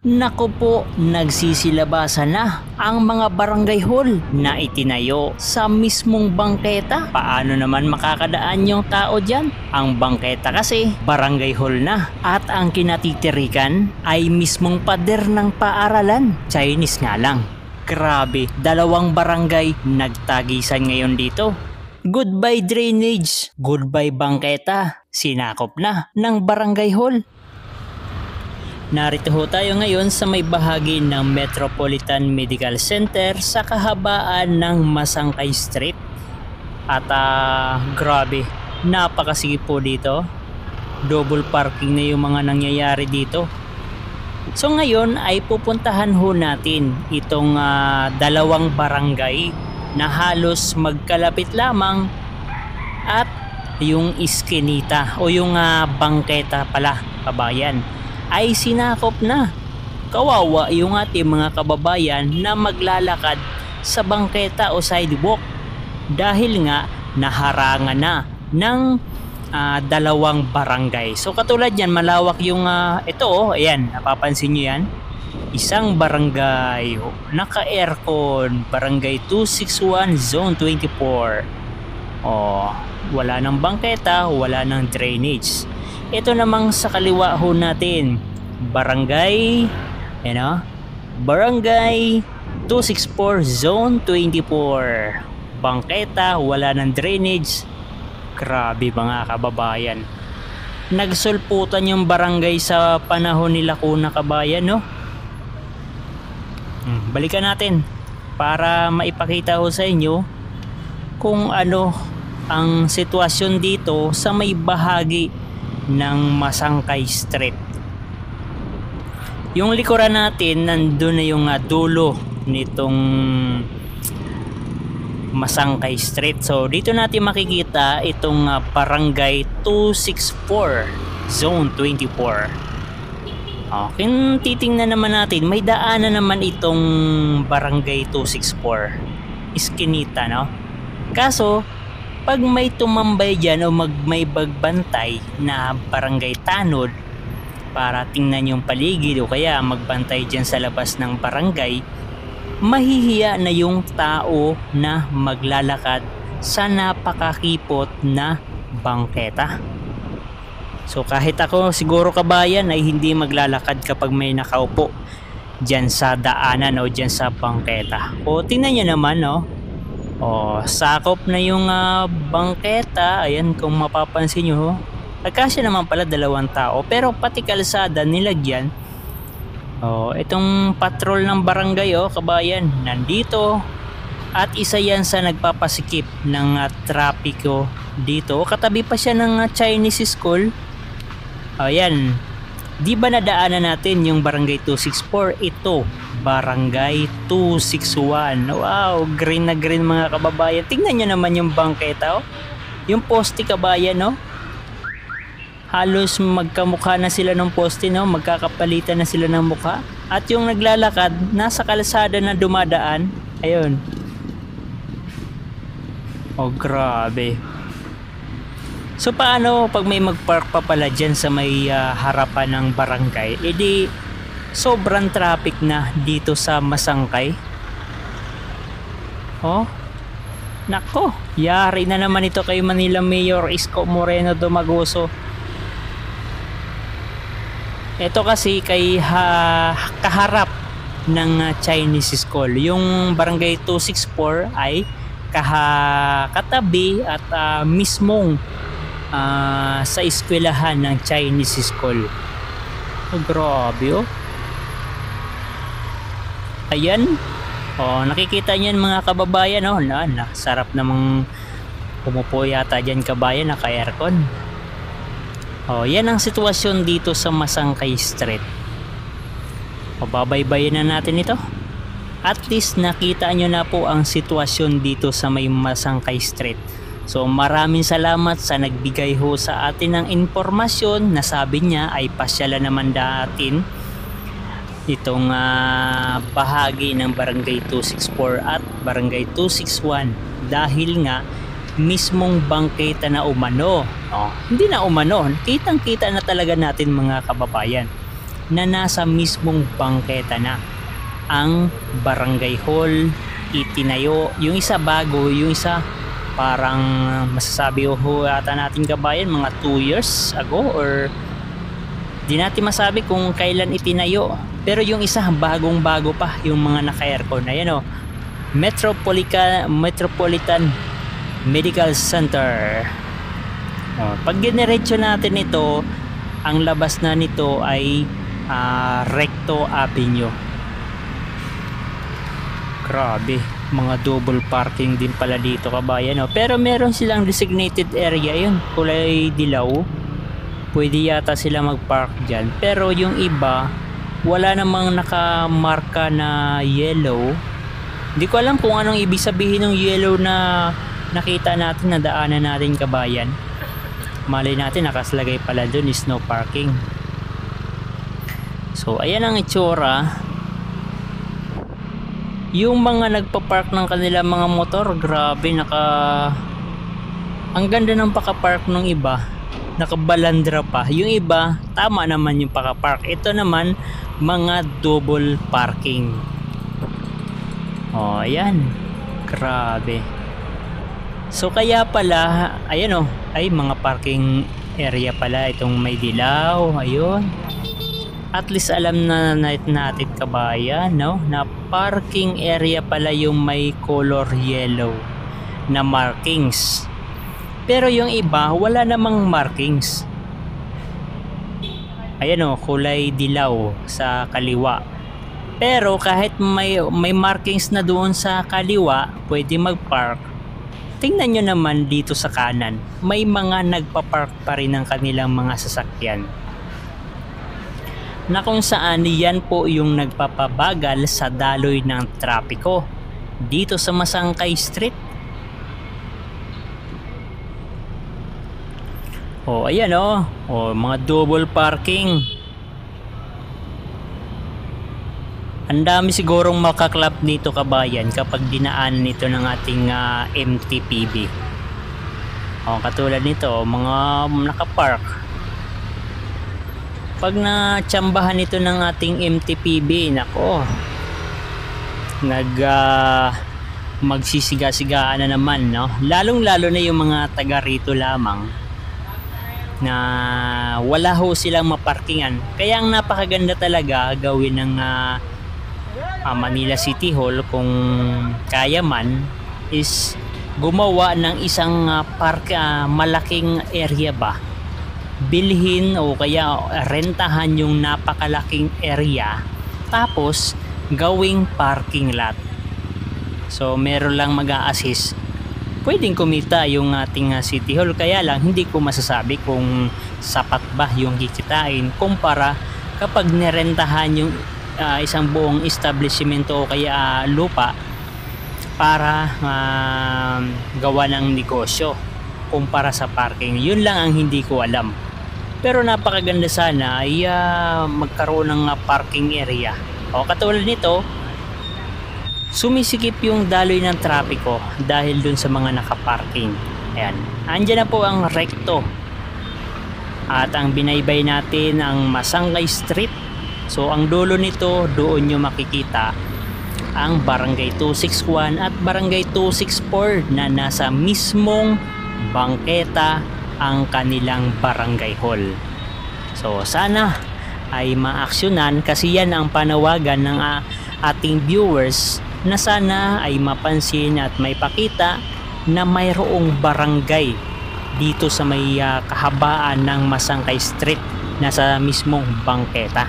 Naku po, nagsisilabasan na ang mga barangay hall na itinayo sa mismong bangketa. Paano naman makakadaan yung tao dyan? Ang bangketa kasi barangay hall na at ang kinatitirikan ay mismong pader ng paaralan. Chinese nga lang. Grabe, dalawang barangay nagtagisan ngayon dito. Goodbye drainage, goodbye bangketa, sinakop na ng barangay hall. Narito ho tayo ngayon sa may bahagi ng Metropolitan Medical Center sa kahabaan ng Masangkay Street. At grabe, napakasigip po dito. Double parking na yung mga nangyayari dito. So ngayon ay pupuntahan ho natin itong dalawang barangay na halos magkalapit lamang at yung iskinita o yung bangketa pala, kabayan, ay sinakop na. Kawawa yung ating mga kababayan na maglalakad sa bangketa o sidewalk dahil nga naharangan na ng dalawang barangay. So katulad yan, malawak yung ito, ayan, napapansin nyo yan, isang barangay naka-aircon, barangay 261 zone 24. Wala ng bangketa, wala ng drainage. Ito namang sa kaliwa ho natin, barangay, barangay 264 zone 24. Bangketa, wala ng drainage. Grabe mga kababayan. Nagsulputan yung barangay sa panahon nila Lacuna, kabayan, no? Balikan natin para maipakita ko sa inyo kung ano ang sitwasyon dito sa may bahagi ng Masangkay Street. Yung likuran natin, nandun na yung dulo nitong Masangkay Street. So dito natin makikita itong barangay 264 zone 24. Kung titingnan naman natin, may daanan naman itong barangay 264 iskinita, no? Kaso pag may tumambay dyan o may bagbantay na barangay tanod para tingnan yung paligid o kaya magbantay dyan sa labas ng barangay, mahihiya na yung tao na maglalakad sa napakakipot na bangketa. So kahit ako siguro, kabayan, ay hindi maglalakad kapag may nakaupo dyan sa daanan o dyan sa bangketa. O tingnan nyo naman, no? Sakop na yung bangketa. Ayan, kung mapapansin nyo, nagkasya naman pala dalawang tao, pero pati kalsada nilagyan. Itong patrol ng barangay, kabayan, nandito. At isa yan sa nagpapasikip ng trapiko dito. Katabi pa siya ng Chinese school. Ayan, di ba nadaanan natin yung barangay 264? Ito, barangay 261. Wow, green na green mga kababayan. Tingnan nyo naman yung bangketa, yung poste, kabayan, no? Halos magkamukha na sila ng poste, no? Magkakapalitan na sila ng mukha. At yung naglalakad nasa kalsada na dumadaan, ayun. Grabe. So paano pag may magpark pa pala dyan sa may harapan ng barangay? Edi sobrang traffic na dito sa Masangkay. Nako, yari na naman ito kay Manila Mayor Isko Moreno Dumaguso. Ito kasi kay kaharap ng Chinese School. Yung barangay 264 ay katabi at mismong sa eskwelahan ng Chinese School. Grabe, Ayan. Nakikita niyan mga kababayan, sarap namang pumupo yata dyan, kabayan, naka-aircon. Yan ang sitwasyon dito sa Masangkay Street. Babaybayin na natin ito. At least nakita nyo na po ang sitwasyon dito sa may Masangkay Street. So maraming salamat sa nagbigay ho sa atin ng informasyon na sabi niya ay pasyalan naman natin itong bahagi ng barangay 264 at barangay 261 dahil nga mismong bangketa na umano, hindi na umano, kitang kita na talaga natin mga kababayan na nasa mismong bangketa na. Ang barangay hall itinayo, yung isa bago, yung isa parang masasabi ata natin kabayan mga 2 years ago, or di natin masabi kung kailan itinayo. Pero yung isa bagong bago pa, yung mga naka-aircon. Ayan o, Metropolitan Medical Center. Pag dinerecho natin ito, ang labas na nito ay Recto Avenue. Grabe, mga double parking din pala dito kabayan. Pero meron silang designated area, yun, kulay dilaw. Pwede yata sila mag-park dyan. Pero yung iba, wala namang nakamarka na yellow. Hindi ko alam kung anong ibig sabihin ng yellow na nakita natin, na daanan natin kabayan. Malay natin nakaslagay pala dun is no parking. So ayan ang itsura. Yung mga nagpa-park ng kanilang mga motor, grabe, ang ganda ng paka-park ng iba. Nakabalandra pa. Yung iba, tama naman yung paka-park. Ito naman, mga double parking. Ayan. Grabe. So kaya pala, ayan ay mga parking area pala itong may dilaw. Ayun. At least alam na natin kabayan, na parking area pala yung may color yellow na markings. Pero yung iba, wala namang markings. Ayan kulay dilaw sa kaliwa. Pero kahit may markings na doon sa kaliwa, pwede mag-park. Tingnan nyo naman dito sa kanan, may mga nagpa-park pa rin ng kanilang mga sasakyan. Na kung saan yan po yung nagpapabagal sa daloy ng trapiko dito sa Masangkay Street. Ayan mga double parking. Ang dami sigurong makaklap dito kabayan kapag dinaan nito ng ating MTPB. Katulad nito, mga nakapark. Pag natsambahan ito ng ating MTPB, nako, magsisiga-sigaan na naman, lalong lalo na yung mga taga rito lamang na wala silang maparkingan. Kaya ang napakaganda talaga gawin ng Manila City Hall, kung kaya man, is gumawa ng isang malaking area ba, bilhin o kaya rentahan yung napakalaking area, tapos gawing parking lot. So meron lang mag-a-assist, pwedeng kumita yung ating City Hall. Kaya lang hindi ko masasabi kung sapat ba yung kikitain kumpara kapag nirentahan yung isang buong establishmento o kaya lupa para gawa ng negosyo kumpara sa parking. Yun lang ang hindi ko alam. Pero napakaganda sana ay magkaroon ng parking area. Katulad nito, sumisikip yung daloy ng trapiko dahil dun sa mga nakaparking. Ayan, andyan na po ang Recto. At ang binaybay natin ang Masangkay Street. So ang dulo nito, doon nyo makikita ang Barangay 261 at Barangay 264 na nasa mismong bangketa ang kanilang barangay hall. So sana ay maaksyonan, kasi yan ang panawagan ng ating viewers, na sana ay mapansin at may pakita na mayroong barangay dito sa may kahabaan ng Masangkay Street, nasa mismong bangketa.